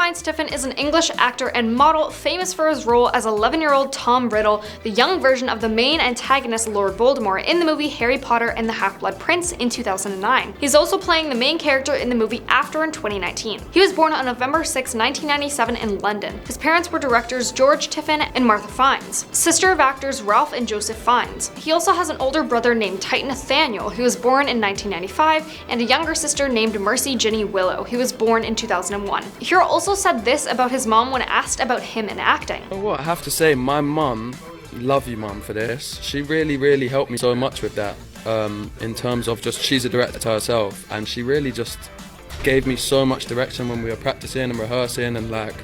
Fiennes-Tiffin is an English actor and model famous for his role as 11-year-old Tom Riddle, the young version of the main antagonist Lord Voldemort in the movie Harry Potter and the Half-Blood Prince in 2009. He's also playing the main character in the movie After in 2019. He was born on November 6, 1997 in London. His parents were directors George Tiffin and Martha Fiennes, sister of actors Ralph and Joseph Fiennes. He also has an older brother named Titan Nathaniel, who was born in 1995, and a younger sister named Mercy Ginny Willow, who was born in 2001. Hero also said this about his mom when asked about him in acting. What I have to say, my mum, love you mum for this. She really helped me so much with that. In terms of just, she's a director herself, and she really just gave me so much direction when we were practicing and rehearsing, and like,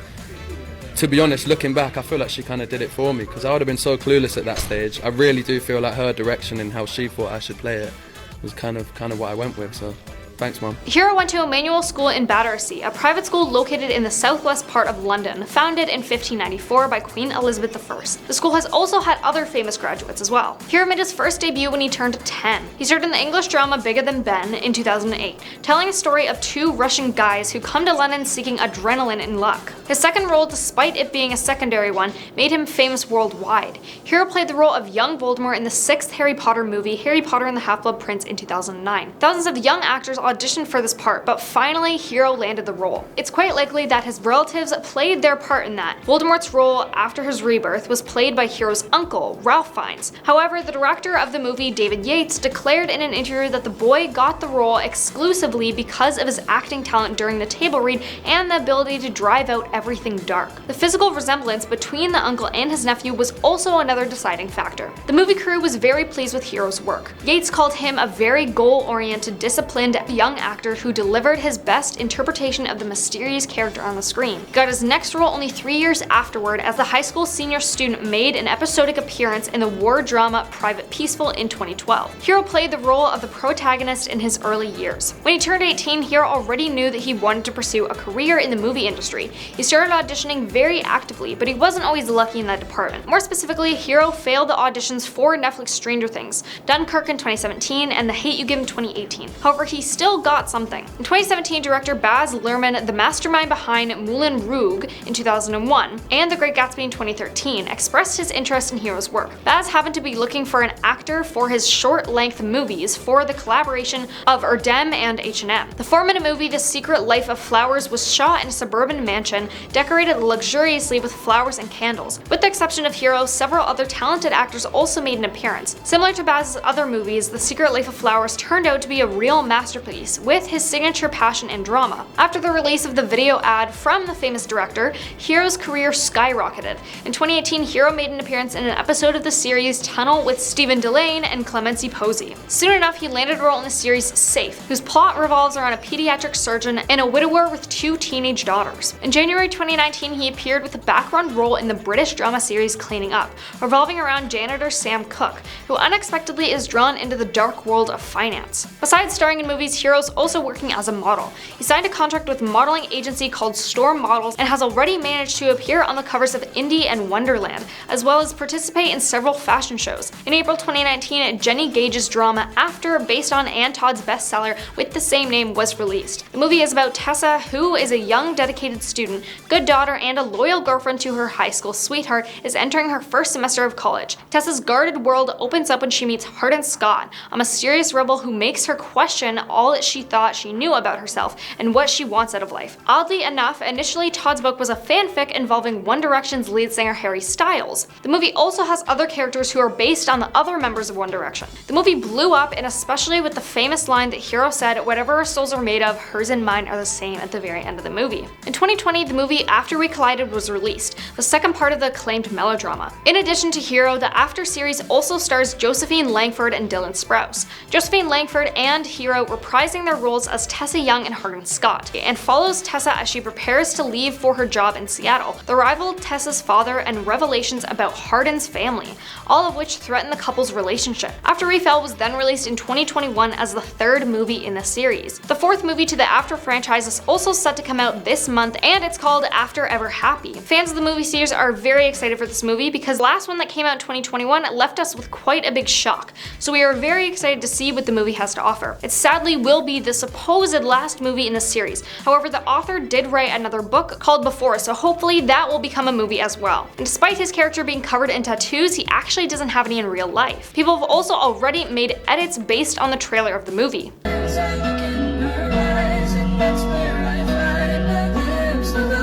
to be honest, looking back, I feel like she kind of did it for me, because I would have been so clueless at that stage. I really do feel like her direction and how she thought I should play it was kind of what I went with, so thanks, Mom. Hero went to Emmanuel School in Battersea, a private school located in the southwest part of London, founded in 1594 by Queen Elizabeth I. The school has also had other famous graduates as well. Hero made his first debut when he turned 10. He starred in the English drama Bigger Than Ben in 2008, telling a story of two Russian guys who come to London seeking adrenaline and luck. His second role, despite it being a secondary one, made him famous worldwide. Hero played the role of young Voldemort in the 6th Harry Potter movie, Harry Potter and the Half-Blood Prince in 2009. Thousands of young actors auditioned for this part, but finally Hero landed the role. It's quite likely that his relatives played their part in that. Voldemort's role after his rebirth was played by Hero's uncle, Ralph Fiennes. However, the director of the movie, David Yates, declared in an interview that the boy got the role exclusively because of his acting talent during the table read and the ability to drive out everything dark. The physical resemblance between the uncle and his nephew was also another deciding factor. The movie crew was very pleased with Hero's work. Yates called him a very goal-oriented, disciplined young actor who delivered his best interpretation of the mysterious character on the screen. He got his next role only 3 years afterward, as the high school senior student made an episodic appearance in the war drama Private Peaceful in 2012. Hero played the role of the protagonist in his early years. When he turned 18, Hero already knew that he wanted to pursue a career in the movie industry. He started auditioning very actively, but he wasn't always lucky in that department. More specifically, Hero failed the auditions for Netflix Stranger Things, Dunkirk in 2017, and The Hate U Give in 2018. However, he still got something. In 2017, director Baz Luhrmann, the mastermind behind Moulin Rouge in 2001 and The Great Gatsby in 2013, expressed his interest in Hero's work. Baz happened to be looking for an actor for his short-length movies for the collaboration of Erdem and H&M. The 4-minute movie The Secret Life of Flowers was shot in a suburban mansion decorated luxuriously with flowers and candles. With the exception of Hero, several other talented actors also made an appearance. Similar to Baz's other movies, The Secret Life of Flowers turned out to be a real masterpiece, with his signature passion and drama. After the release of the video ad from the famous director, Hero's career skyrocketed. In 2018, Hero made an appearance in an episode of the series Tunnel with Stephen Delane and Clemency Posey. Soon enough, he landed a role in the series Safe, whose plot revolves around a pediatric surgeon and a widower with 2 teenage daughters. In January 2019, he appeared with a background role in the British drama series Cleaning Up, revolving around janitor Sam Cooke, who unexpectedly is drawn into the dark world of finance. Besides starring in movies, Hero's also working as a model. He signed a contract with a modeling agency called Storm Models and has already managed to appear on the covers of Indie and Wonderland, as well as participate in several fashion shows. In April 2019, Jenny Gage's drama After, based on Ann Todd's bestseller with the same name, was released. The movie is about Tessa, who is a young, dedicated student, good daughter, and a loyal girlfriend to her high school sweetheart, is entering her first semester of college. Tessa's guarded world opens up when she meets Hardin Scott, a mysterious rebel who makes her question all that she thought she knew about herself and what she wants out of life. Oddly enough, initially Todd's book was a fanfic involving One Direction's lead singer Harry Styles. The movie also has other characters who are based on the other members of One Direction. The movie blew up, and especially with the famous line that Hero said, "Whatever our souls are made of, hers and mine are the same," at the very end of the movie. In 2020, the movie After We Collided was released, the second part of the acclaimed melodrama. In addition to Hero, the After series also stars Josephine Langford and Dylan Sprouse. Josephine Langford and Hero reprising their roles as Tessa Young and Hardin Scott, and follows Tessa as she prepares to leave for her job in Seattle, the rival Tessa's father, and revelations about Hardin's family, all of which threaten the couple's relationship. After We Fell was then released in 2021 as the 3rd movie in the series. The 4th movie to the After franchise is also set to come out this month, and it's called After Ever Happy. Fans of the movie series are very excited for this movie because the last one that came out in 2021 left us with quite a big shock, so we are very excited to see what the movie has to offer. It sadly will will be the supposed last movie in the series. However, the author did write another book called Before, so hopefully that will become a movie as well. And despite his character being covered in tattoos, he actually doesn't have any in real life. People have also already made edits based on the trailer of the movie.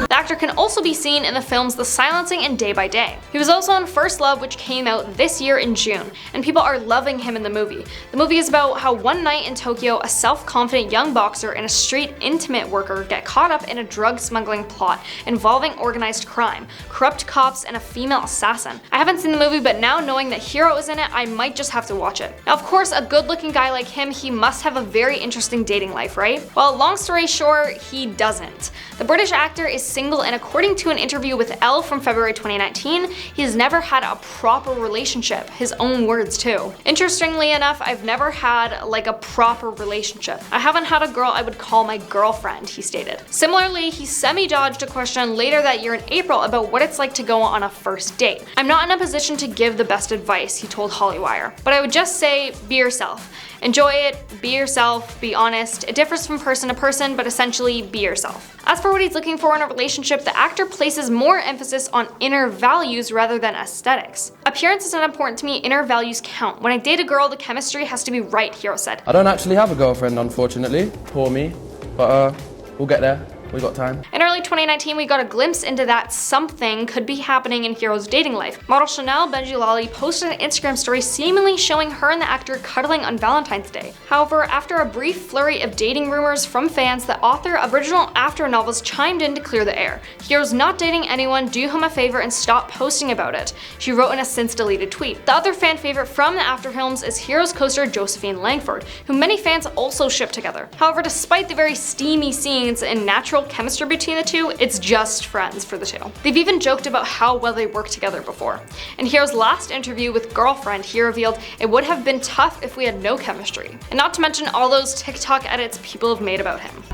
The actor can also be seen in the films The Silencing and Day by Day. He was also in First Love, which came out this year in June, and people are loving him in the movie. The movie is about how one night in Tokyo, a self-confident young boxer and a street intimate worker get caught up in a drug smuggling plot involving organized crime, corrupt cops, and a female assassin. I haven't seen the movie, but now knowing that Hiro is in it, I might just have to watch it. Now, of course, a good-looking guy like him, he must have a very interesting dating life, right? Well, long story short, he doesn't. The British actor is single, and according to an interview with Elle from February 2019, he has never had a proper relationship, his own words too. Interestingly enough, I've never had like a proper relationship. I haven't had a girl I would call my girlfriend, he stated. Similarly, he semi-dodged a question later that year in April about what it's like to go on a first date. I'm not in a position to give the best advice, he told Hollywire, but I would just say be yourself. Enjoy it, be yourself, be honest. It differs from person to person, but essentially be yourself. As for what he's looking for in a relationship, the actor places more emphasis on inner values rather than aesthetics. Appearance is not important to me, inner values count. When I date a girl, the chemistry has to be right, Hiro said. I don't actually have a girlfriend, unfortunately. Poor me. But we'll get there. We got time. In early 2019, we got a glimpse into that something could be happening in Hiro's dating life. Model Chanel Benjilali posted an Instagram story seemingly showing her and the actor cuddling on Valentine's Day. However, after a brief flurry of dating rumors from fans, the author of original after novels chimed in to clear the air. Hiro's not dating anyone, do him a favor and stop posting about it, she wrote in a since deleted tweet. The other fan favorite from the after films is Hiro's co-star Josephine Langford, who many fans also ship together. However, despite the very steamy scenes and natural chemistry between the two, it's just friends for the two. They've even joked about how well they worked together before. In Hiro's last interview with Girlfriend, he revealed, "It would have been tough if we had no chemistry." And not to mention all those TikTok edits people have made about him.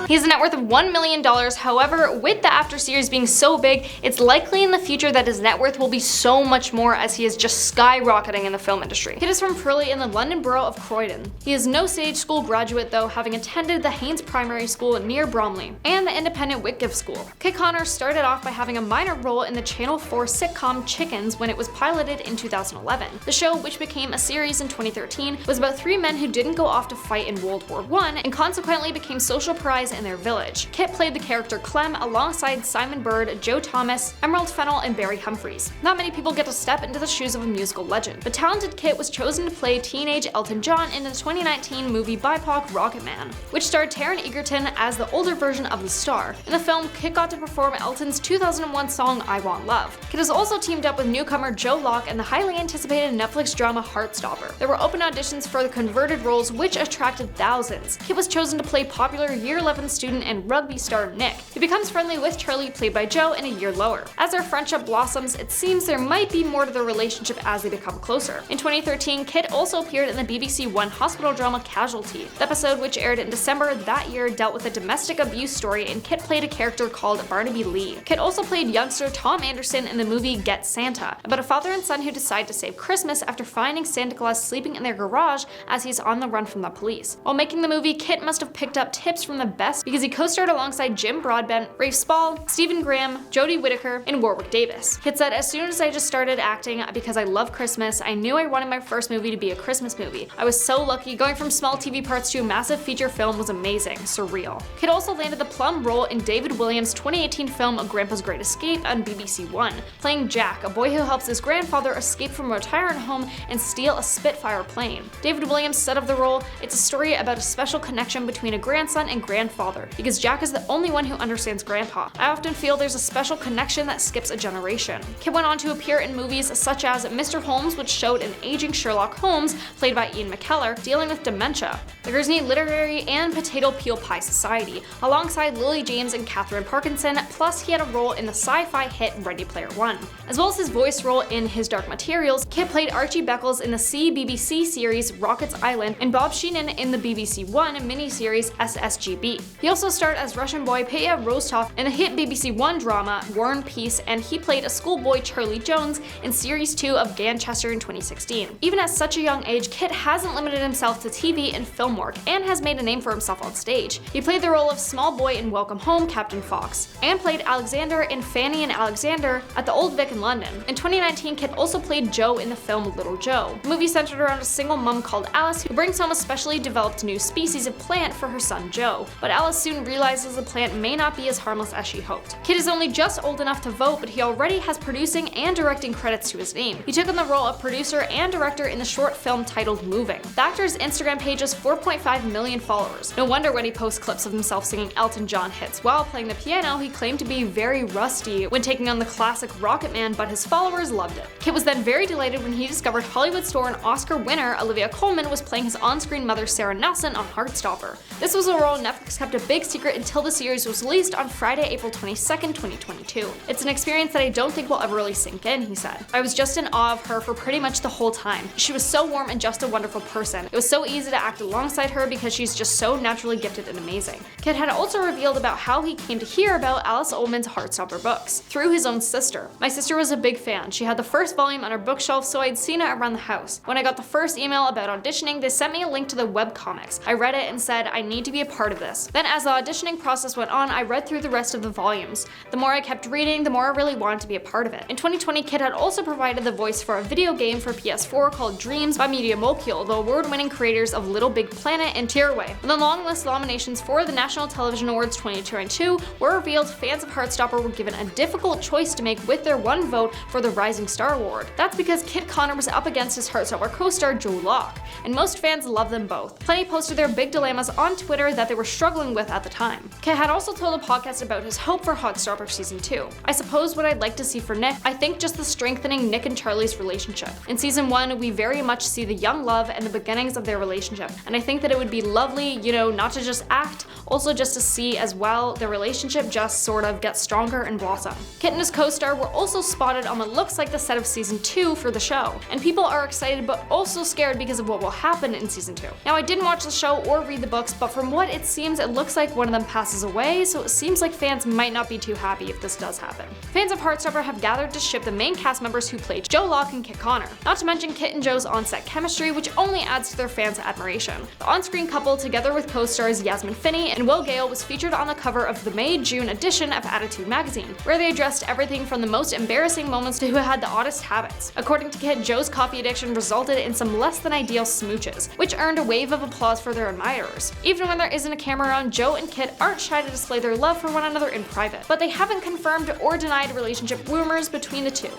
He has a net worth of $1 million, however, with the After series being so big, it's likely in the future that his net worth will be so much more as he is just skyrocketing in the film industry. Kit is from Purley in the London borough of Croydon. He is no stage school graduate though, having attended the Haynes Primary School near Bromley and the independent Whitgift School. Kit Connor started off by having a minor role in the Channel 4 sitcom Chickens when it was piloted in 2011. The show, which became a series in 2013, was about three men who didn't go off to fight in World War I and consequently became social pariahs in their village. Kit played the character Clem alongside Simon Bird, Joe Thomas, Emerald Fennell, and Barry Humphries. Not many people get to step into the shoes of a musical legend, but talented Kit was chosen to play teenage Elton John in the 2019 movie BIPOC Rocket Man, which starred Taron Egerton as the older version of the star. In the film, Kit got to perform Elton's 2001 song I Want Love. Kit has also teamed up with newcomer Joe Locke in the highly anticipated Netflix drama Heartstopper. There were open auditions for the converted roles, which attracted thousands. Kit was chosen to play popular Year 11 student and rugby star Nick. He becomes friendly with Charlie, played by Joe, in a year lower. As their friendship blossoms, it seems there might be more to their relationship as they become closer. In 2013, Kit also appeared in the BBC One hospital drama Casualty. The episode, which aired in December that year, dealt with a domestic abuse story, and Kit played a character called Barnaby Lee. Kit also played youngster Tom Anderson in the movie Get Santa, about a father and son who decide to save Christmas after finding Santa Claus sleeping in their garage as he's on the run from the police. While making the movie, Kit must have picked up tips from the best because he co-starred alongside Jim Broadbent, Rafe Spall, Stephen Graham, Jodie Whittaker, and Warwick Davis. Kit said, "As soon as I just started acting because I love Christmas, I knew I wanted my first movie to be a Christmas movie. I was so lucky. Going from small TV parts to a massive feature film was amazing, surreal." Kit also landed the plum role in David Williams' 2018 film Grandpa's Great Escape on BBC One, playing Jack, a boy who helps his grandfather escape from a retirement home and steal a Spitfire plane. David Williams said of the role, "It's a story about a special connection between a grandson and grandfather, because Jack is the only one who understands Grandpa. I often feel there's a special connection that skips a generation." Kit went on to appear in movies such as Mr. Holmes, which showed an aging Sherlock Holmes, played by Ian McKellar, dealing with dementia, The Grisney Literary and Potato Peel Pie Society, alongside Lily James and Katherine Parkinson, plus he had a role in the sci-fi hit Ready Player One. As well as his voice role in His Dark Materials, Kit played Archie Beckles in the CBBC series Rocket's Island and Bob Sheenan in the BBC One miniseries SSGB. He also starred as Russian boy Petya Rostov in the hit BBC One drama War and Peace, and he played a schoolboy Charlie Jones in Series 2 of Ganchester in 2016. Even at such a young age, Kit hasn't limited himself to TV and film work, and has made a name for himself on stage. He played the role of small boy in Welcome Home, Captain Fox, and played Alexander in Fanny and Alexander at the Old Vic in London. In 2019, Kit also played Joe in the film Little Joe. The movie centered around a single mom called Alice who brings home a specially developed new species of plant for her son Joe, but Alice soon realizes the plant may not be as harmless as she hoped. Kit is only just old enough to vote, but he already has producing and directing credits to his name. He took on the role of producer and director in the short film titled Moving. The actor's Instagram page has 4.5 million followers. No wonder when he posts clips of himself singing Elton John hits while playing the piano, he claimed to be very rusty when taking on the classic Rocket Man, but his followers loved it. Kit was then very delighted when he discovered Hollywood star and Oscar winner Olivia Colman was playing his on-screen mother Sarah Nelson on Heartstopper. This was a role Netflix kept a big secret until the series was released on Friday, April 22nd, 2022. It's an experience that I don't think will ever really sink in, he said. I was just in awe of her for pretty much the whole time. She was so warm and just a wonderful person. It was so easy to act alongside her because she's just so naturally gifted and amazing. Kit had also revealed about how he came to hear about Alice Oldman's Heartstopper books through his own sister. My sister was a big fan. She had the first volume on her bookshelf, so I'd seen it around the house. When I got the first email about auditioning, they sent me a link to the webcomics. I read it and said, I need to be a part of this. Then as the auditioning process went on, I read through the rest of the volumes. The more I kept reading, the more I really wanted to be a part of it. In 2020, Kit had also provided the voice for a video game for PS4 called Dreams by Media Molecule, the award-winning creators of Little Big Planet and Tearaway. When the long list of nominations for the National Television Awards 2022 were revealed, fans of Heartstopper were given a difficult choice to make with their one vote for the Rising Star Award. That's because Kit Connor was up against his Heartstopper co-star Joe Locke, and most fans love them both. Plenty posted their big dilemmas on Twitter that they were struggling with at the time. Kit had also told a podcast about his hope for Heartstopper Season 2. I suppose what I'd like to see for Nick, I think just the strengthening Nick and Charlie's relationship. In Season 1, we very much see the young love and the beginnings of their relationship, and I think that it would be lovely, not to just act, also just to see as well their relationship just sort of get stronger and blossom. Kit and his co-star were also spotted on what looks like the set of Season 2 for the show, and people are excited but also scared because of what will happen in Season 2. Now, I didn't watch the show or read the books, but from what it seems, it looks like one of them passes away, so it seems like fans might not be too happy if this does happen. Fans of Heartstopper have gathered to ship the main cast members who played Joe Locke and Kit Connor, not to mention Kit and Joe's on-set chemistry, which only adds to their fans' admiration. The on-screen couple, together with co-stars Yasmin Finney and Will Gale, was featured on the cover of the May-June edition of Attitude magazine, where they addressed everything from the most embarrassing moments to who had the oddest habits. According to Kit, Joe's coffee addiction resulted in some less than ideal smooches, which earned a wave of applause for their admirers. Even when there isn't a camera around, Joe and Kit aren't shy to display their love for one another in private, but they haven't confirmed or denied relationship rumors between the two.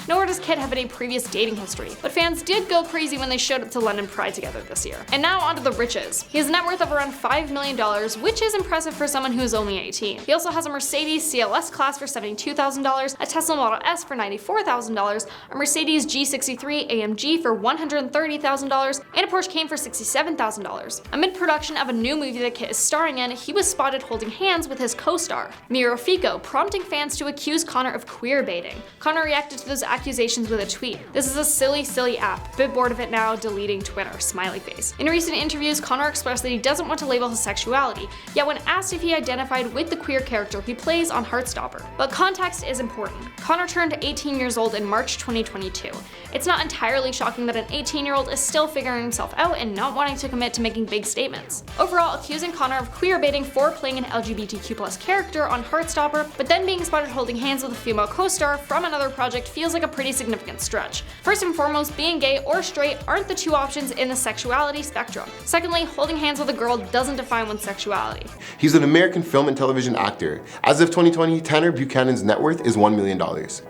Nor does Kit have any previous dating history, but fans did go crazy when they showed up to London Pride together this year. And now onto the riches. He has a net worth of around $5 million, which is impressive for someone who is only 18. He also has a Mercedes CLS class for $72,000, a Tesla Model S for $94,000, a Mercedes G63 AMG for $130,000, and a Porsche Cayenne for $67,000. Amid production of a new movie that Kit is starring in, he was spotted holding hands with his co-star, Mira Fico, prompting fans to accuse Connor of queer baiting. Connor reacted to those accusations with a tweet. "This is a silly app. Bit bored of it now, deleting Twitter, smiley face." In recent interviews, Connor expressed that he doesn't want to label his sexuality, yet when asked if he identified with the queer character he plays on Heartstopper. But context is important. Connor turned 18 years old in March 2022. It's not entirely shocking that an 18-year-old is still figuring himself out and not wanting to commit to making big statements. Overall, accusing Connor of queer baiting for playing an LGBTQ+ character on Heartstopper, but then being spotted holding hands with a female co-star from another project feels like a pretty significant stretch. First and foremost, being gay or straight aren't the two options in the sexuality spectrum. Secondly, holding hands with a girl doesn't define one's sexuality. He's an American film and television actor. As of 2020, Tanner Buchanan's net worth is $1 million.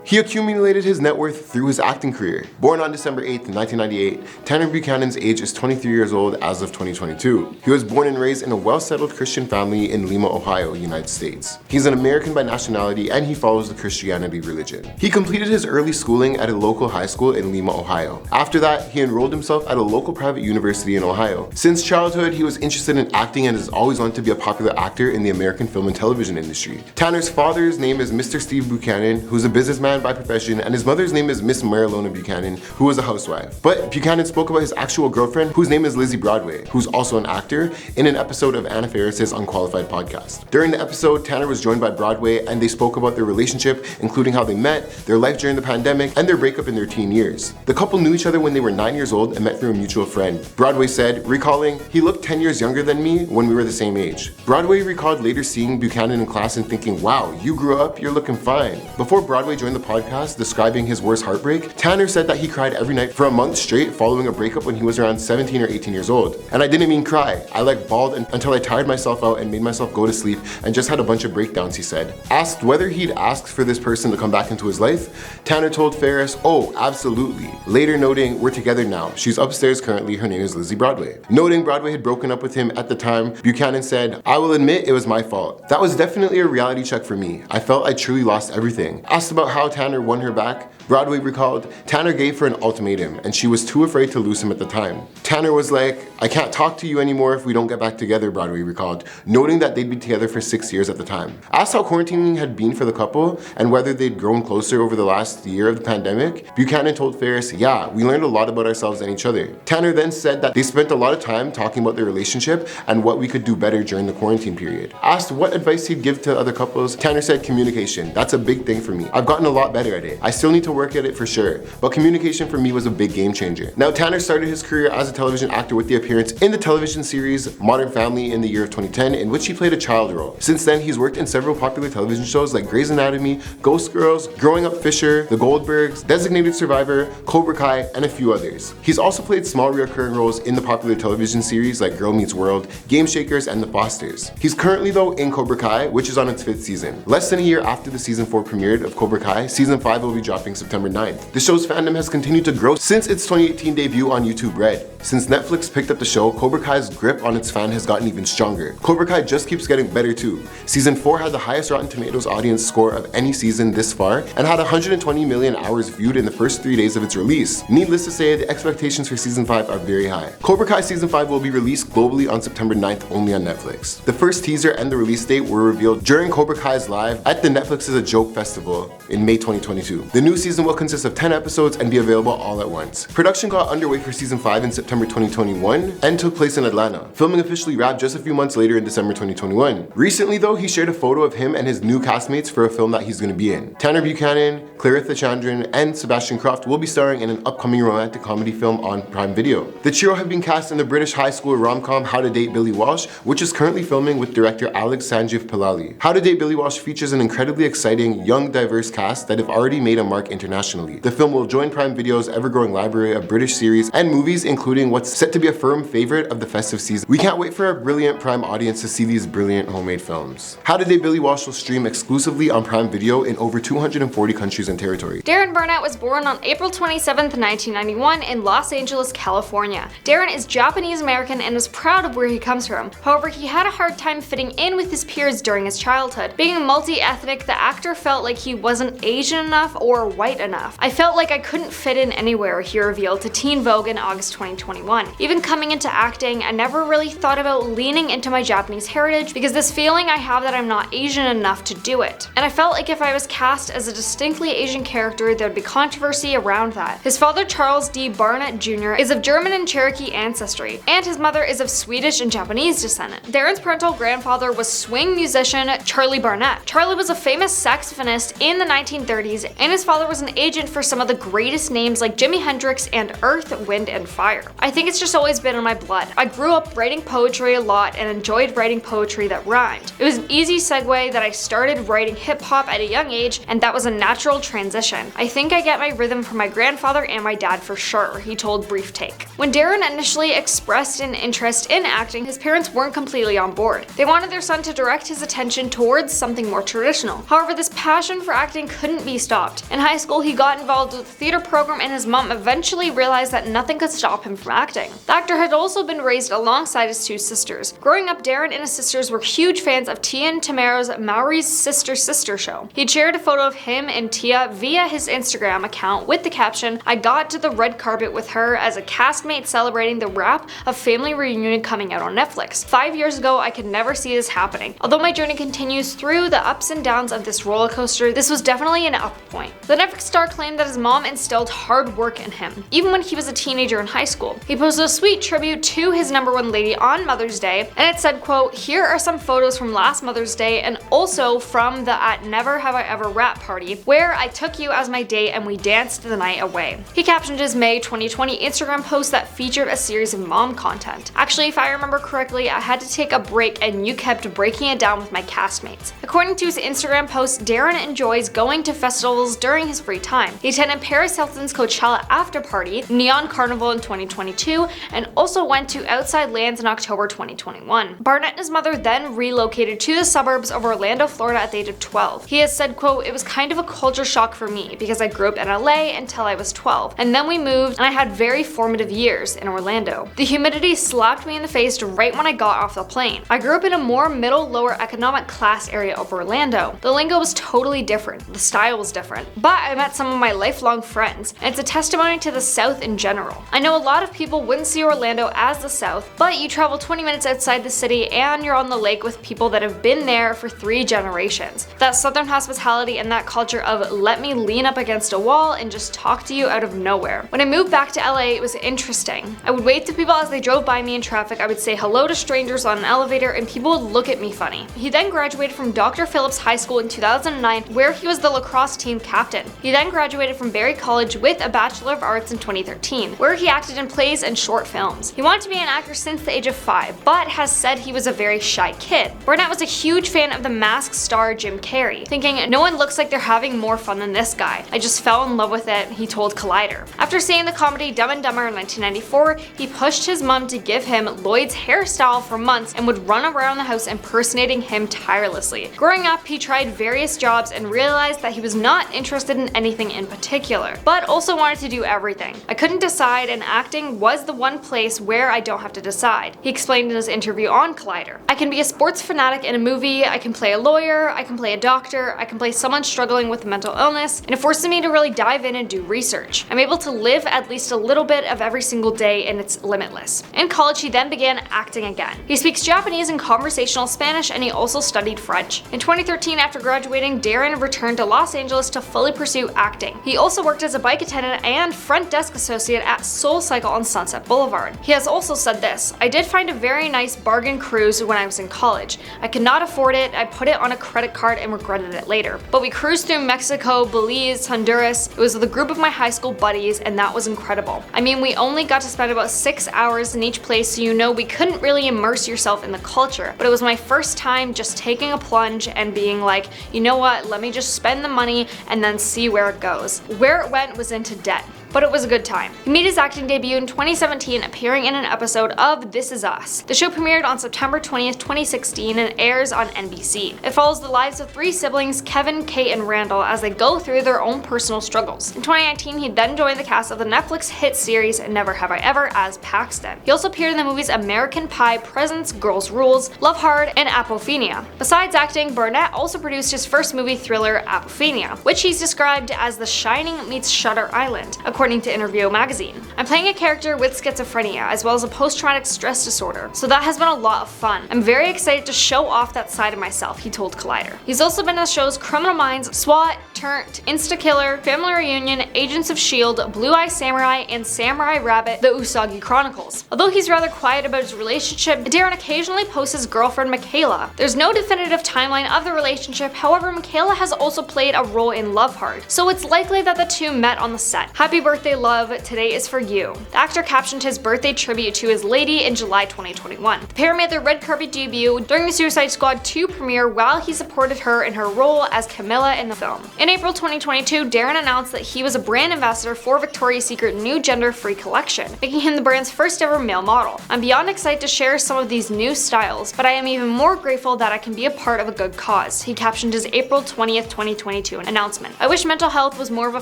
He accumulated his net worth through his acting career. Born on December 8th, 1998, Tanner Buchanan's age is 23 years old as of 2022. He was born and raised in a well-settled Christian family in Lima, Ohio, United States. He's an American by nationality and he follows the Christianity religion. He completed his early schooling at a local high school in Lima, Ohio. After that, he enrolled himself at a local private university in Ohio. Since childhood, he was interested in acting and has always wanted to be a popular actor in the American film and television industry. Tanner's father's name is Mr. Steve Buchanan, who's a businessman by profession, and his mother's name is Miss Marilona Buchanan, who was a housewife. But Buchanan spoke about his actual girlfriend, whose name is Lizzie Lizzie Broadway, who's also an actor, in an episode of Anna Faris's Unqualified podcast. During the episode, Tanner was joined by Broadway and they spoke about their relationship, including how they met, their life during the pandemic, and their breakup in their teen years. The couple knew each other when they were 9 years old and met through a mutual friend. Broadway said, recalling, "He looked 10 years younger than me when we were the same age." Broadway recalled later seeing Buchanan in class and thinking, "Wow, you grew up, you're looking fine." Before Broadway joined the podcast, describing his worst heartbreak, Tanner said that he cried every night for a month straight following a breakup when he was around 17 or 18 years old. "And I didn't mean cry. I bawled until I tired myself out and made myself go to sleep and just had a bunch of breakdowns," he said. Asked whether he'd asked for this person to come back into his life, Tanner told Faris, "Oh, absolutely." Later noting, "We're together now. She's upstairs currently. Her name is Lizzie Broadway." Noting Broadway had broken up with him at the time, Buchanan said, "I will admit it was my fault. That was definitely a reality check for me. I felt I truly lost everything." Asked about how Tanner won her back, Broadway recalled, "Tanner gave her an ultimatum and she was too afraid to lose him at the time. Tanner was like, 'I can't talk to you anymore if we don't get back together,'" Broadway recalled, noting that they'd been together for 6 years at the time. Asked how quarantining had been for the couple and whether they'd grown closer over the last year of the pandemic, Buchanan told Faris, "Yeah, we learned a lot about ourselves and each other." Tanner then said that they spent a lot of time talking about their relationship and what we could do better during the quarantine period. Asked what advice he'd give to other couples, Tanner said, "Communication. That's a big thing for me. I've gotten a lot better at it. I still need to work at it for sure, but communication for me was a big game changer." Now, Tanner started his career as a television actor with the appearance in the television series Modern Family in the year of 2010, in which he played a child role. Since then, he's worked in several popular television shows like Grey's Anatomy, Ghost Girls, Growing Up Fisher, The Goldbergs, Designated Survivor, Cobra Kai, and a few others. He's also played small recurring roles in the popular television series like Girl Meets World, Game Shakers, and The Fosters. He's currently though in Cobra Kai, which is on its 5th season. Less than a year after the season 4 premiered of Cobra Kai, season 5 will be dropping September 9th. The show's fandom has continued to grow since its 2018 debut on YouTube Red. Since Netflix picked up the show, Cobra Kai's grip on its fan has gotten even stronger. Cobra Kai just keeps getting better too. Season 4 had the highest Rotten Tomatoes audience score of any season this far and had 120 million hours viewed in the first 3 days of its release. Needless to say, the expectations for season 5 are very high. Cobra Kai season 5 will be released globally on September 9th only on Netflix. The first teaser and the release date were revealed during Cobra Kai's live at the Netflix is a Joke festival in May 2022. The new season will consist of 10 episodes and be available all at once. Production got underway for season 5 in September 2021 and took place in Atlanta. Filming officially wrapped just a few months later in December 2021. Recently though, he shared a photo of him and his new castmates for a film that he's going to be in. Tanner Buchanan, Claritha Chandran, and Sebastian Croft will be starring in an upcoming romantic comedy film on Prime Video. The trio have been cast in the British high school rom-com How to Date Billy Walsh, which is currently filming with director Alex Sanjeev Pilali. How to Date Billy Walsh features an incredibly exciting, young, diverse cast that have already made a mark internationally. The film will join Prime Video's ever-growing library of British series and movies, including what's set to be a firm favorite of the festive season. We can't wait for our brilliant Prime audience to see these brilliant homemade films. How to Date Billy Walsh will stream exclusively on Prime Video in over 240 countries and territory. Darren Burnout was born on April 27, 1991 in Los Angeles, California. Darren is Japanese American and is proud of where he comes from. However, he had a hard time fitting in with his peers during his childhood. Being multi-ethnic, the actor felt like he wasn't Asian enough or white enough. "I felt like I couldn't fit in anywhere," he revealed to Teen Vogue in August 2021. "Even coming into acting, I never really thought about leaning into my Japanese heritage because this feeling I have that I'm not Asian enough to do it. And I felt like if I was cast as a distinctly Asian character, there would be controversy around that." His father, Charles D. Burnett Jr., is of German and Cherokee ancestry, and his mother is of Swedish and Japanese descent. Darren's parental grandfather was swing musician Charlie Burnett. Charlie was a famous saxophonist in the 1930s, and his father was an agent for some of the greatest names like Jimi Hendrix and Earth, Wind, and Fire. I think it's just always been in my blood. I grew up writing poetry a lot and enjoyed writing poetry that rhymed. It was an easy segue that I started writing hip-hop at a young age, and that was a natural transition. I think I get my rhythm from my grandfather and my dad for sure, he told Brief Take. When Darren initially expressed an interest in acting, his parents weren't completely on board. They wanted their son to direct his attention towards something more traditional. However, this passion for acting couldn't be stopped. In high school, he got involved with the theater program and his mom eventually realized that nothing could stop him from acting. The actor had also been raised alongside his two sisters. Growing up, Darren and his sisters were huge fans of Tia and Tamara's Maori's Sister show. He'd shared a photo of him and Tia via his Instagram account with the caption, "I got to the red carpet with her as a castmate celebrating the wrap of Family Reunion coming out on Netflix. 5 years ago, I could never see this happening. Although my journey continues through the ups and downs of this roller coaster, this was definitely an up point." The Netflix star claimed that his mom instilled hard work in him, even when he was a teenager in high school. He posted a sweet tribute to his #1 lady on Mother's Day, and it said, quote, "Here are some photos from last Mother's Day and also from the at Never Have I Ever wrap party, where I took you as my date and we danced the night away." He captioned his May 2020 Instagram post that featured a series of mom content. "Actually, if I remember correctly, I had to take a break and you kept breaking it down with my castmates." According to his Instagram post, Darren enjoys going to festivals during his free time. He attended Paris Hilton's Coachella after party, Neon Carnival in 2022, and also went to Outside Lands in October 2021. Burnett and his mother then relocated to the suburbs of Orlando, Florida at the age of 12. He has said, quote, "It was kind of a culture shock for me because I grew up in LA until I was 12, and then we moved and I had very formative years in Orlando. The humidity slapped me in the face right when I got off the plane. I grew up in a more middle lower economic class area of Orlando. The lingo was totally different, the style was different, but I met some of my lifelong friends, and it's a testimony to the South in general. I know a lot of people wouldn't see Orlando as the South, but you travel 20 minutes outside the city and you're on the lake with people that have been there for 3 generations. That Southern hospitality and that culture of let me lean up against a wall and just talk to you out of nowhere. When I moved back to LA, it was interesting. I would wave to people as they drove by me in traffic, I would say hello to strangers on an elevator, and people would look at me funny." He then graduated from Dr. Phillips High School in 2009, where he was the lacrosse team captain. He then graduated from Berry College with a Bachelor of Arts in 2013, where he acted in plays and short films. He wanted to be an actor since the age of 5, but has said he was a very shy kid. Burnett was a huge fan of The Masked star Jim Carrey, thinking, "No one looks like they're having more fun than this guy. I just fell in love with it," he told Collider. After seeing the comedy Dumb and Dumber in 1994, he pushed his mom to give him Lloyd's hairstyle for months and would run around the house impersonating him tirelessly. Growing up, he tried various jobs and realized that he was not interested in anything in particular, but also wanted to do everything. "I couldn't decide, and acting was the one place where I don't have to decide," he explained in his interview on Collider. "I can be a sports fanatic in a movie, I can play a lawyer, I can play a doctor, I can play someone struggling with mental illness, and it forces me to really dive in and do research. I'm able to live at least a little bit of every single day, and it's limitless." In college, he then began acting again. He speaks Japanese and conversational Spanish, and he also studied French. In 2013, after graduating, Darren returned to Los Angeles to fully pursue acting. He also worked as a bike attendant and front desk associate at Soul Cycle on Sunset Boulevard. He has also said this, "I did find a very nice bargain cruise when I was in college. I could not afford it, I put it on a credit card and regretted it later. But we cruised through Mexico, Belize, Honduras. It was with a group of my high school buddies, and that was incredible. I mean, we only got to spend about 6 hours in each place, so you know we couldn't really immerse yourself in the culture, but it was my first time just taking a plunge and being like, you know what, let me just spend the money and then see where it goes." Where it went was into debt, but it was a good time. He made his acting debut in 2017, appearing in an episode of This Is Us. The show premiered on September 20th, 2016 and airs on NBC. It follows the lives of 3 siblings, Kevin, Kate, and Randall, as they go through their own personal struggles. In 2019, he then joined the cast of the Netflix hit series Never Have I Ever as Paxton. He also appeared in the movies American Pie, Presents, Girls Rules, Love Hard, and Apophenia. Besides acting, Burnett also produced his first movie thriller, Apophenia, which he's described as The Shining meets Shutter Island, according to Interview magazine. "I'm playing a character with schizophrenia as well as a post-traumatic stress disorder, so that has been a lot of fun. I'm very excited to show off that side of myself," he told Collider. He's also been in the shows Criminal Minds, SWAT, Turnt, Insta-Killer, Family Reunion, Agents of S.H.I.E.L.D., Blue Eye Samurai, and Samurai Rabbit, The Usagi Chronicles. Although he's rather quiet about his relationship, Darren occasionally posts his girlfriend Michaela. There's no definitive timeline of the relationship, however, Michaela has also played a role in Love Hard, so it's likely that the two met on the set. "Happy birthday, love, today is for you." The actor captioned his birthday tribute to his lady in July 2021. The pair made their red carpet debut during the Suicide Squad 2 premiere while he supported her in her role as Camilla in the film. In April 2022, Darren announced that he was a brand ambassador for Victoria's Secret new gender-free collection, making him the brand's first ever male model. "I'm beyond excited to share some of these new styles, but I am even more grateful that I can be a part of a good cause," he captioned his April 20th, 2022 announcement. "I wish mental health was more of a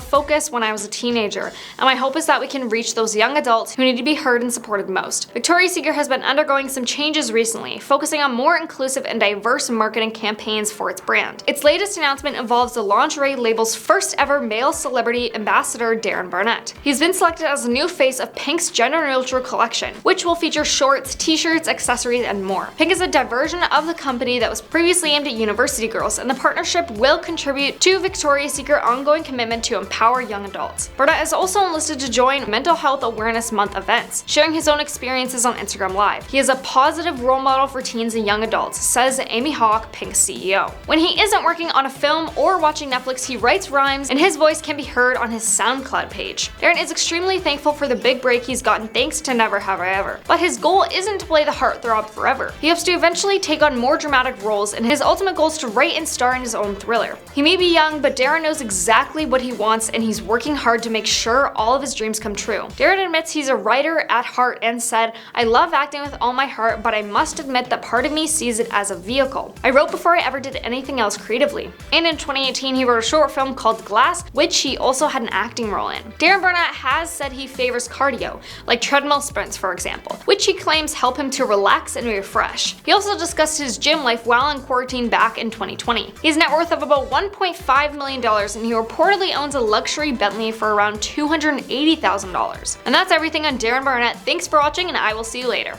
focus when I was a teenager. and my hope is that we can reach those young adults who need to be heard and supported most. Victoria's Secret has been undergoing some changes recently, focusing on more inclusive and diverse marketing campaigns for its brand. Its latest announcement involves the lingerie label's first ever male celebrity ambassador, Darren Burnett. He's been selected as the new face of Pink's gender-neutral collection, which will feature shorts, t-shirts, accessories, and more. Pink is a diversion of the company that was previously aimed at university girls, and the partnership will contribute to Victoria's Secret's ongoing commitment to empower young adults. Burnett is also enlisted to join Mental Health Awareness Month events, sharing his own experiences on Instagram Live. He is a positive role model for teens and young adults, says Amy Hawk, Pink's CEO. When he isn't working on a film or watching Netflix, he writes rhymes, and his voice can be heard on his SoundCloud page. Darren is extremely thankful for the big break he's gotten thanks to Never Have I Ever. But his goal isn't to play the heartthrob forever. He hopes to eventually take on more dramatic roles, and his ultimate goal is to write and star in his own thriller. He may be young, but Darren knows exactly what he wants, and he's working hard to make sure all of his dreams come true. Darren admits he's a writer at heart and said, "I love acting with all my heart, but I must admit that part of me sees it as a vehicle. I wrote before I ever did anything else creatively." And in 2018, he wrote a short film called Glass, which he also had an acting role in. Darren Burnett has said he favors cardio, like treadmill sprints for example, which he claims help him to relax and refresh. He also discussed his gym life while in quarantine back in 2020. He has a net worth of about $1.5 million, and he reportedly owns a luxury Bentley for around $280,000. And that's everything on Darren Burnett. Thanks for watching, and I will see you later.